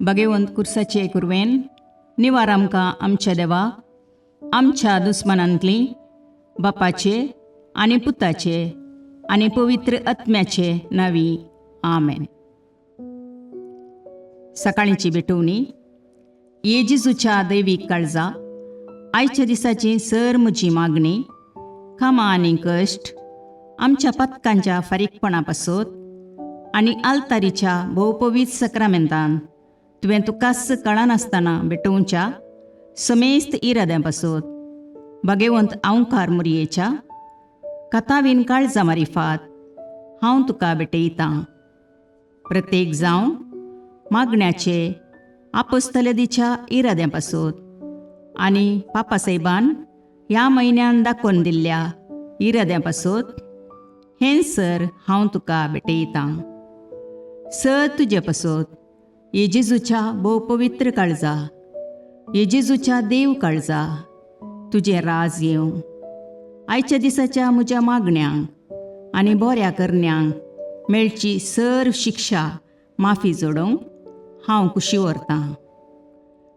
भगवंत कुर्साचे कुरवेन निवार आमकां आमच्या देवाक आमच्या दुस्मनांतली बापाचे आनी पुताचे आनी पवित्र आत्म्याचे नावी आमेन. सकाळींची भेटवणी. येजेजूच्या दैवीक काळजा आयच्या दिसाची सर म्हजी मागणी कामां आनी कश्ट आमच्या पथकांच्या फारीकपणा पासत आनी आल्तारीच्या भोवपवीत सक्रामेंतान तुवें तुकास कळनासतना भेटोवच्या समेस्त इराद्यां पासत भगवंत आंवकार मुरयेच्या कथावीन काळजा मारिफात हांव तुका भेटयतां. प्रत्येक जावं मागण्याचे आपोस्तलदीच्या इराद्यां पासत आनी पापासाहेबान ह्या म्हयन्यान दाखोवन दिल्ल्या इराद्यां पासत हें सर हांव तुका भेटयतां. सर तुजे पासत येजेजूच्या भोवपवित्र काळजा, येजेजूच्या देव काळजा तुजें राज येवं. आयच्या दिसाच्या म्हज्या मागण्यांक आनी बऱ्या करण्यांक मेळची सर शिक्षा माफी जोडोवंक हांव कुशी व्हरतां.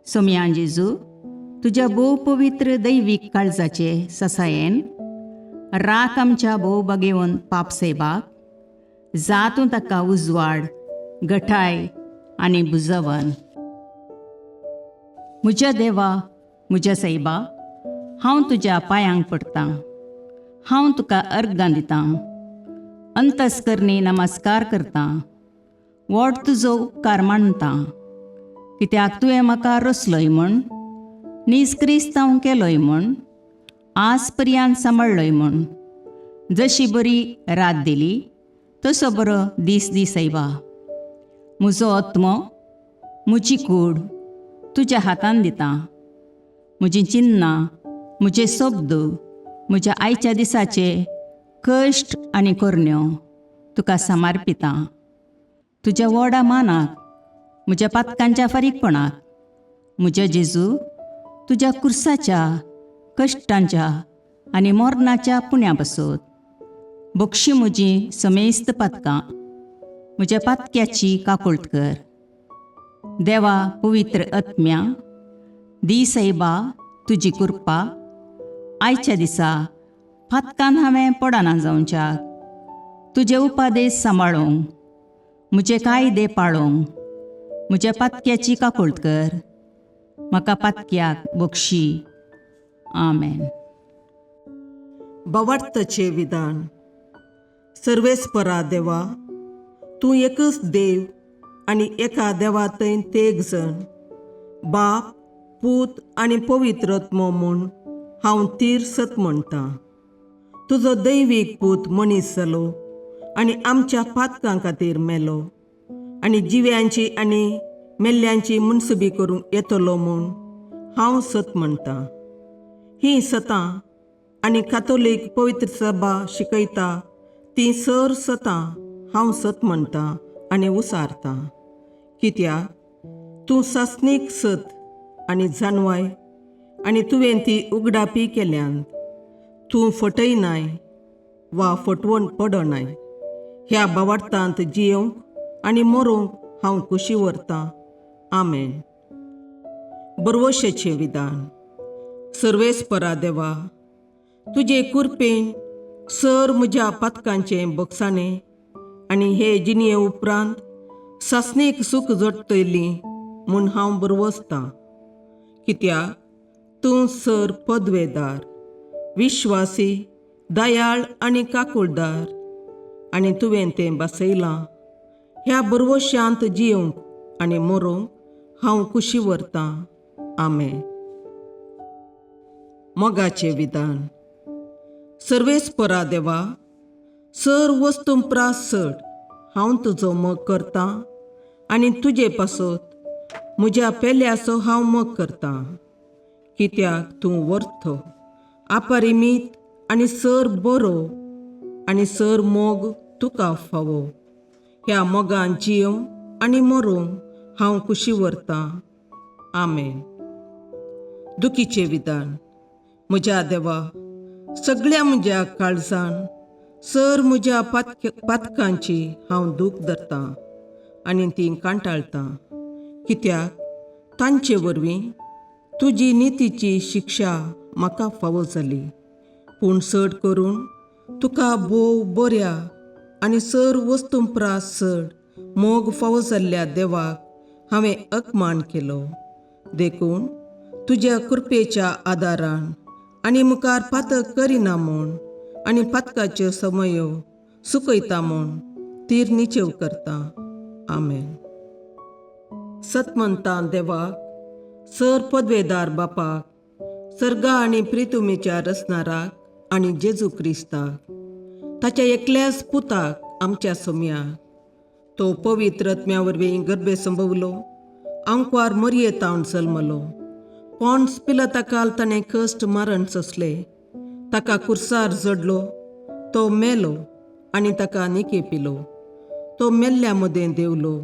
सोम्या जेजू, तुज्या भोवपवित्र दैवीक काळजाचे ससायेन राख आमच्या भोव भगवंत पापसाहेबाक, जातूं ताका उजवाड, घटाय आनी बुजवण. म्हज्या देवा, म्हज्या साहिबा, हांव तुज्या पांयांक पडटां. हांव तुका अर्गां दितां. अंतस्करणी नमस्कार करतां. व्हड तुजो उपकार मानतां. कित्याक तुवें म्हाका रचलोय म्हूण, निस्क्रिस्तांव केलोय म्हूण, आज पर्यंत सांबाळलोय म्हूण. जशी बरी रात दिली तसो बरो दीस दी साहिबा. म्हजो आत्मो, म्हजी कूड तुज्या हातान दितां. म्हजीं चिन्नां, म्हजे शब्द, म्हज्या आयच्या दिसाचे कश्ट आनी करण्यो तुका समर्पितां. तुज्या व्हडा मानाक, म्हज्या पातकांच्या फारीकपणाक, म्हज्या जेजू तुज्या कुर्साच्या कश्टांच्या आनी मरणाच्या पुण्या पासत बक्षी म्हजीं समेस्त पातकां, म्हज्या पातक्याची काकुळट कर. देवा पवित्र आत्म्या, दी साहिबा तुजी कृपा आयच्या दिसा पातकान हांवें पडना जावच्याक तुजे उपादेश सांबाळूंक, म्हजे कायदे पाळोवंक म्हज्या पातक्याची काकुळट कर. म्हाका पातक्याक बक्षी. आमेन. भावार्थाचे विधान. सर्वेस्परा देवा, तूं एकच देव आनी एका देवातय तेग जण, बाप, पूत आनी पवित्र आत्मो म्हूण हांव तीर सत म्हणटां. तुजो दैवीक पूत मनीस जालो आनी आमच्या पातकां खातीर मेलो आनी जिव्यांची आनी मेल्ल्यांची मुनसुबी करूंक येतलो म्हूण हांव सत म्हणटां. हीं सतां आनी कातोलीक पवित्र सभा शिकयता तीं सर सतां हांव सत म्हणटां आनी उसारतां. कित्याक तूं सासणीक सत आनी जानवाय आनी तुवें ती उगडापी केल्यांत. तूं फटयनाय वा फटवण पडनाय. ह्या भावार्थांत जियोंक आनी मरोवंक हांव कुशी व्हरतां. आमेन. बरवशेचें विधान. सर्वेस्परा देवा, तुजे कृपेन सर म्हज्या पातकांचें बक्षाणें आनी हे जिणये उपरांत सासणेक सूख जोडटलीं म्हूण हांव बरवसतां. कित्याक तूं सर पदवेदार, विश्वासी, दयाळ आनी काकुळदार आनी तुवें तें बसयलां. ह्या बरवश्यांत जियोंक आनी मरोवंक हांव कुशी व्हरतां. आमेन. मोगाचें विधान. सर्वेस्परा देवा, सर वस्तुंपरास चड हांव तुजो मोग करतां आनी तुजे पासत म्हज्या पेल्याचो हांव मोग करतां. कित्याक तूं वर्थ, अपरिमीत आनी सर बरो आनी सर मोग तुका फावो. ह्या मोगान जियोंक आनी मरोवंक हांव कुशी व्हरतां. आमेन. दुखीचें विधान. म्हज्या देवा, सगळ्या म्हज्या काळजान सर म्हज्या पातकांची हांव दूख धरतां आनी तीं कांटाळतां. कित्याक तांचे वरवीं तुजी नितीची शिक्षा म्हाका फावो जाली. पूण चड करून तुका भोव बऱ्या आनी सर वस्तूंपरास चड मोग फावो जाल्ल्या देवाक हांवें अकमान केलो. देखून तुज्या कृपेच्या आदारान आनी मुखार पातक करिना म्हूण आनी पातकाच्यो समयो सुकयता म्हूण तीर निचेव करता. आमेन. सतमंतां देवाक, सर पदवेदार बापाक, सर्गा आनी प्रितुमेच्या रचणाराक आनी जेजू क्रिस्ताक, ताच्या एकल्याच पुताक आमच्या सोम्याक, तो पवित्र आत्म्या वरवीं गर्भे संभवलो, आंकवार मरयेतावन जल्मलो, पोंस पिलाताकाल ताणें कश्ट मरण सोंसले, ताका कुर्सार जडलो, तो मेलो आनी ताका निकेपिलो, तो मेल्ल्या मदें देवलो,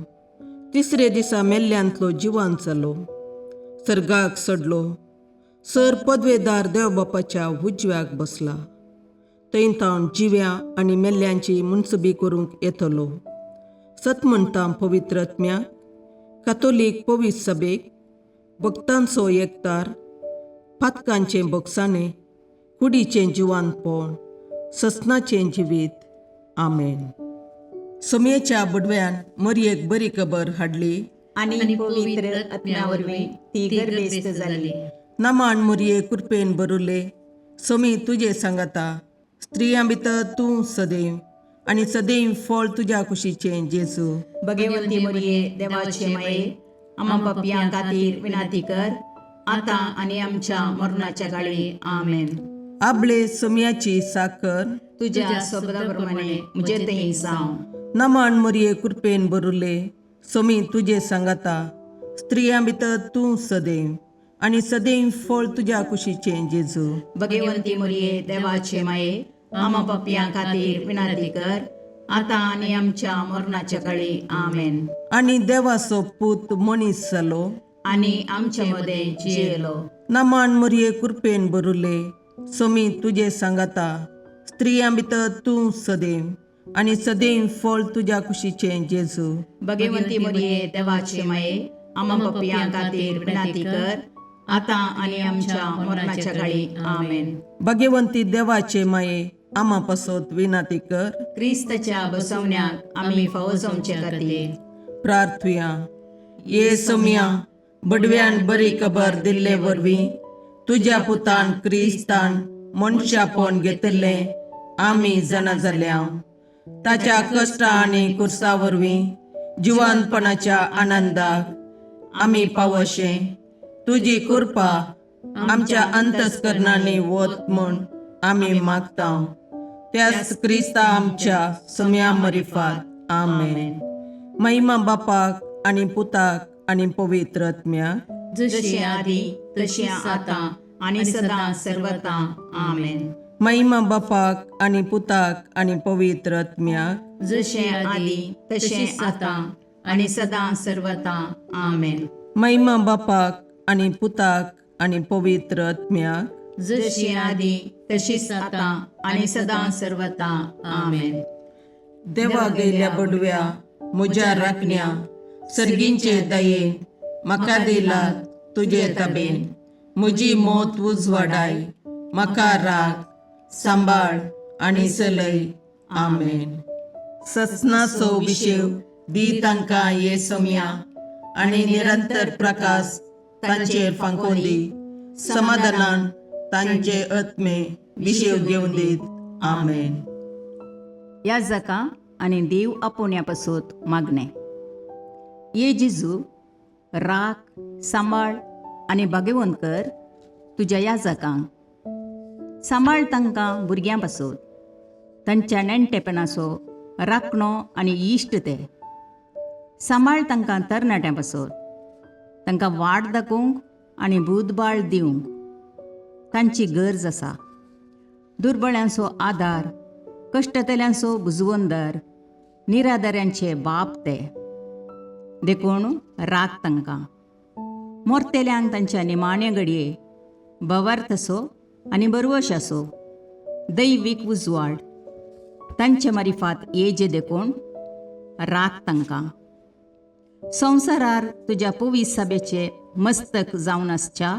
तिसरे दिसा मेल्ल्यांतलो जिवांत जालो, सर्गाक चडलो, सर पदवेदार देवबापाच्या उजव्याक बसला, थंय तावन जिव्या आनी मेल्ल्यांची मुनसबी करूंक येतलो. सतमंतां पवित्र आत्म्याक, कातोलीक पवित्र सभेक, भक्तांचो एकतार, पातकांचें भोगसाणें, कुडीचें जिवांतपण, ससनाचें जिवीत. आमेन. सोमयेच्या बुडव्यान मरयेक बरी खबर हाडली आनी पवित्र आत्म्या वरवीं ती गर्भेस्त जाली. नामान मरये कृपेन बरुले, सोमी तुजे सांगाता, स्त्रियां भितर तूं सदैव आनी सदैव फळ तुज्या कुशीचें जेजू. भगवंती मरिये देवाचे माये, आम्हा पापियां खातीर विनाती कर, आतां आनी आमच्या मरणाच्या काळी. आमेन. आपले सोमयाची साकर तुझ्या शब्दाप्रमाणे म्हजे थंय जावं. नामान मरये कृपेन बरुले, सोमी तुजे सांगाता, स्त्रियां भितर तूं सदैव आनी सदैव फळ तुज्या कुशीचें जेजू. भगवंती मरिये देवाचे माये, आम्हा पापियां खातीर विनाती कर, आतां आनी आमच्या मरणाच्या काळी. आमेन. आनी देवाचो पूत मनीस जालो आनी आमचे मदें जियेलो. नामान मरये कृपेन बरुले, सोमी तुजे सांगाता, स्त्रियां भितर तूं सदैव आनी सदैव फळ तुज्या कुशीचें जेजू. भगवंती मरिये देवाचे माये, आम्हा पापियां खातीर विनाती कर, आतां आनी आमच्या मरणाच्या काळी. आमेन. भगवंती देवाचे माये, आम्हा पासत विनाती कर. क्रिस्ताच्या बसवण्याक आमी फावो जावचे खातीर प्रार्थुया. ये सोम्या, बडव्यान बरी खबर दिल्ले वरवीं तुज्या पुतान क्रिस्तान मनशापण घेतिल्लें आमी जाणा जाल्या, ताच्या कश्टा आनी कुर्सा वरवीं जिवंतपणाच्या आनंदाक आमी पावशे तुजी कृपा आमच्या अंतस्करणांनी वत म्हूण आमी मागता. त्याच क्रिस्ता आमच्या सोम्या मरिफात. आमेन. महिमा बापाक आनी पुताक आनी पवित्र आत्म्याक, जशें आदी तशें आतां आनी सदां सर्वदा. आमेन. महिमा बापाक आनी पुताक आनी पवित्र आत्म्याक, जशें आदी तशें आतां आनी सदां सर्वदा. आमेन. महिमा बापाक आनी पुताक आनी पवित्र आत्म्याक, जशी आदी तशीच आतां आनी सदां सर्वदा. आमेन. देवा गेल्या बडव्या म्हज्या राखण्या, सर्गींचे दयेन म्हाका दिला तुजे ताबेन. म्हजी मोत उजवाडाय, म्हाका राख, सांबाळ आनी चलय. आमेन. ससनाचो विशेव दी तांकां ये सोम्या, आनी निरंतर प्रकाश तांचेर फांकोन दी. समाधानान तांचे आत्मे विशेव घेवन दीत. आमेन. याजकां आनी देव आपोवण्या पासत मागणें. ये जेजू, राख, सांबाळ आनी भाग्यवंत कर तुज्या याजकांक. सांबाळ तांकां भुरग्यां पासत, तांच्या नेणटेपणाचो राखणो आनी इश्ट ते. सांबाळ तांकां तरणाट्यां पासत, तांकां वाट दाखोवंक आनी बुधबाळ दिवंक तांची गरज आसा. दुर्बळ्यांचो आदार, कश्टतल्यांचो बुजवंदर, निराधाऱ्यांचे बाप ते. देखून राख तांकां. मोरतेल्यांक तांच्या निमाणे घडये भवार्थसो आनी बरवशाचो दैवीक उजवाड तांचे मारिफात येजे देखून राख तांकां. संवसारार तुज्या पवित्र सभेचे मस्तक जावन आसच्या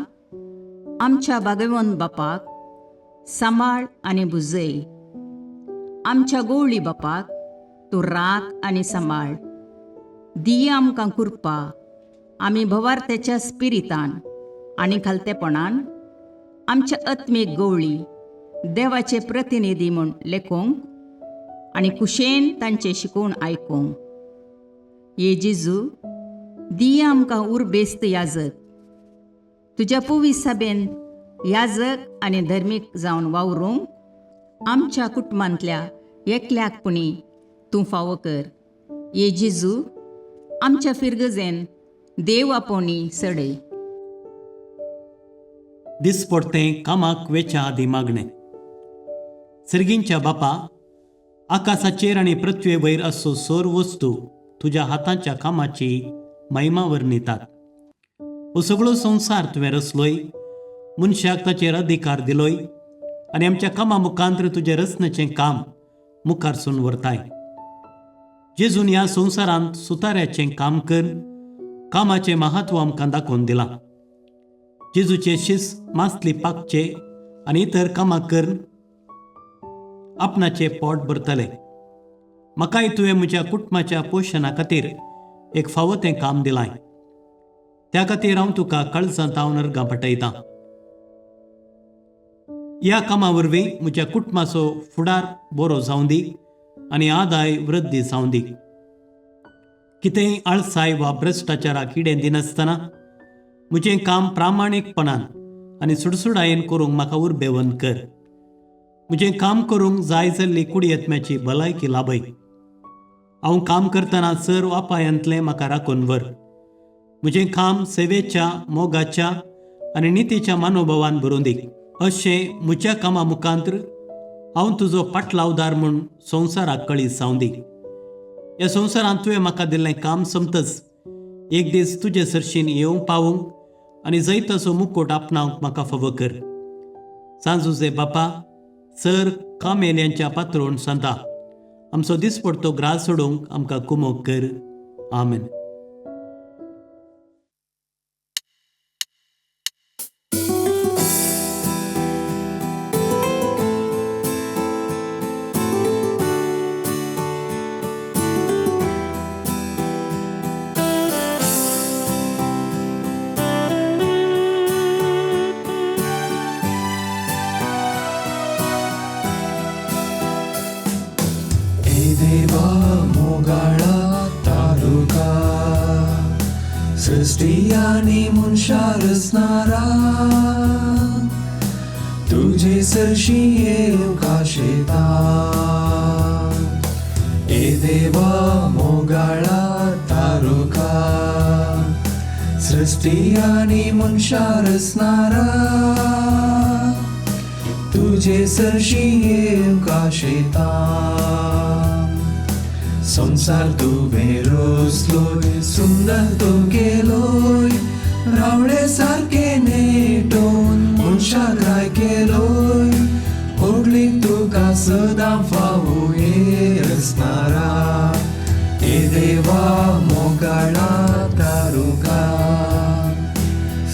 आमच्या भागवंत बापाक सांबाळ आनी बुजय. आमच्या गवळी बापाक तूं राख आनी सांबाळ. दिया आमकां कुरपा आमी भवार्थ्याच्या स्पिरितान आनी खालतेपणान आमच्या आत्मीक गवळी देवाचे प्रतिनिधी म्हूण लेखोंक आनी कुशेन तांचे शिकोवन आयकूंक. ये जेजू दिया आमकां उर्बेस्त याजक. तुज्या पवित्र सभेन याजक आनी धर्मीक जावन वावरूंक आमच्या कुटुंबांतल्या एकल्याकपणी तूं फावो कर. ये जेजू आमच्या फिरगजेन देव आपोवणी सडय. दिसपडतें कामाक वेच्या आदी मागणें. सर्गींच्या बापा, आकाशाचेर आनी पृथ्वे वयर असो सोर वस्तू तुज्या हातांच्या कामाची महिमा वर्णितात. हो सगळो संवसार तुवें रचलोय, मनशाक ताचेर अधिकार दिलोय आनी आमच्या कामा मुखांत्र तुजें रचनेचें काम मुखारसून व्हरताय. जेजून ह्या संवसारांत सुताऱ्याचें काम कर कामाचें महत्व आमकां दाखोवन दिलां. जेजूचे शिस मासली पाकचे आनी इतर कामां करून आपणाचें पोट भरतले. म्हाकाय तुवें म्हज्या कुटुंबाच्या पोशणा खातीर एक फावो तें काम दिलां. त्या खातीर हांव तुका काळजांत नर्गां पटयतां. ह्या कामा वरवीं म्हज्या कुटुंबाचो फुडार बरो जावं दी आनी आदाय वृद्धी जावं दी. कितेंय आळसाय वा भ्रश्टाचाराक इडें दिनासतना म्हजें काम प्रामाणीकपणान आनी सुडसुडायेन करूंक म्हाका उर्बेवन कर. म्हजें काम करूंक जाय जाल्ली कुडियेत्म्याची भलायकी लाभय. हांव काम करतना सर्व अपायांतलें म्हाका राखून व्हर. म्हजें काम सेवेच्या, मोगाच्या आनी नितीच्या मनोभावान भरूं दी. अशें म्हज्या कामा मुखांत्र हांव तुजो पाटलावदार म्हूण संवसाराक कळीत जावं दी. ह्या संवसारांत तुवें म्हाका दिल्लें काम सोंपतच एक दीस तुजे सरशीन येवंक पावूंक आनी जैत तसो मुकोट आपणावंक म्हाका फावो कर. सांजुजे बापा, सर कामेल्यांच्या पात्रोण सांता आमचो दिसपडतो ग्रास सोडूंक आमकां कुमोग कर. आमेन. देवा मोगाळा तालुका सृष्टी आणि मनशा रचणारा तुझे सरशी येवंक आशेता. ए देवा मोगाळा तालुका सृष्टी आणि मनशा रचणारा तुझे सरशी येवंक आशेता. संसार तुवें रचलोय, सुंदर तो केलोय, रावळे सारके नेटोवन मनशाक राय केलोय. व्हडलीक तुका सदां फावो हे रचणारा. ए देवा मोगाळा तारुका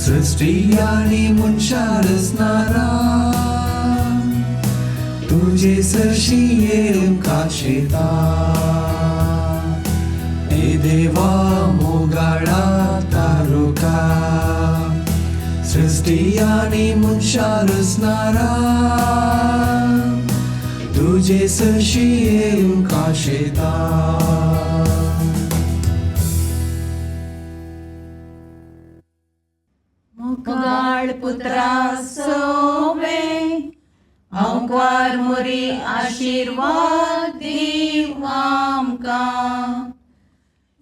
सृष्टी आनी मनशा रचणारा तुझे सरशी येवंक आशेता. ए देवा मोगाळा तारुका सृष्टी आनी मनशा रचणारा तुझे सरशी येवंक आशेता. मोगाळ पुत्रा सोवे अवकार मोरी आशीर्वाद दीव आमकां.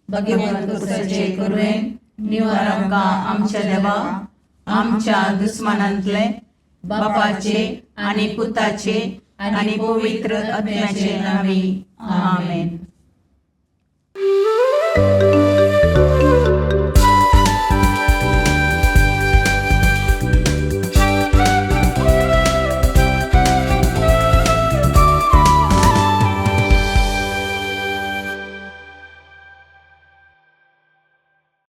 भगवंत पुरुषाचे करुवेन निवार आमकां आमच्या देवा आमच्या दुस्मानांतले बापाचे आनी पुताचे आनी पवित्र आत्म्याचे नांवी. आमेन.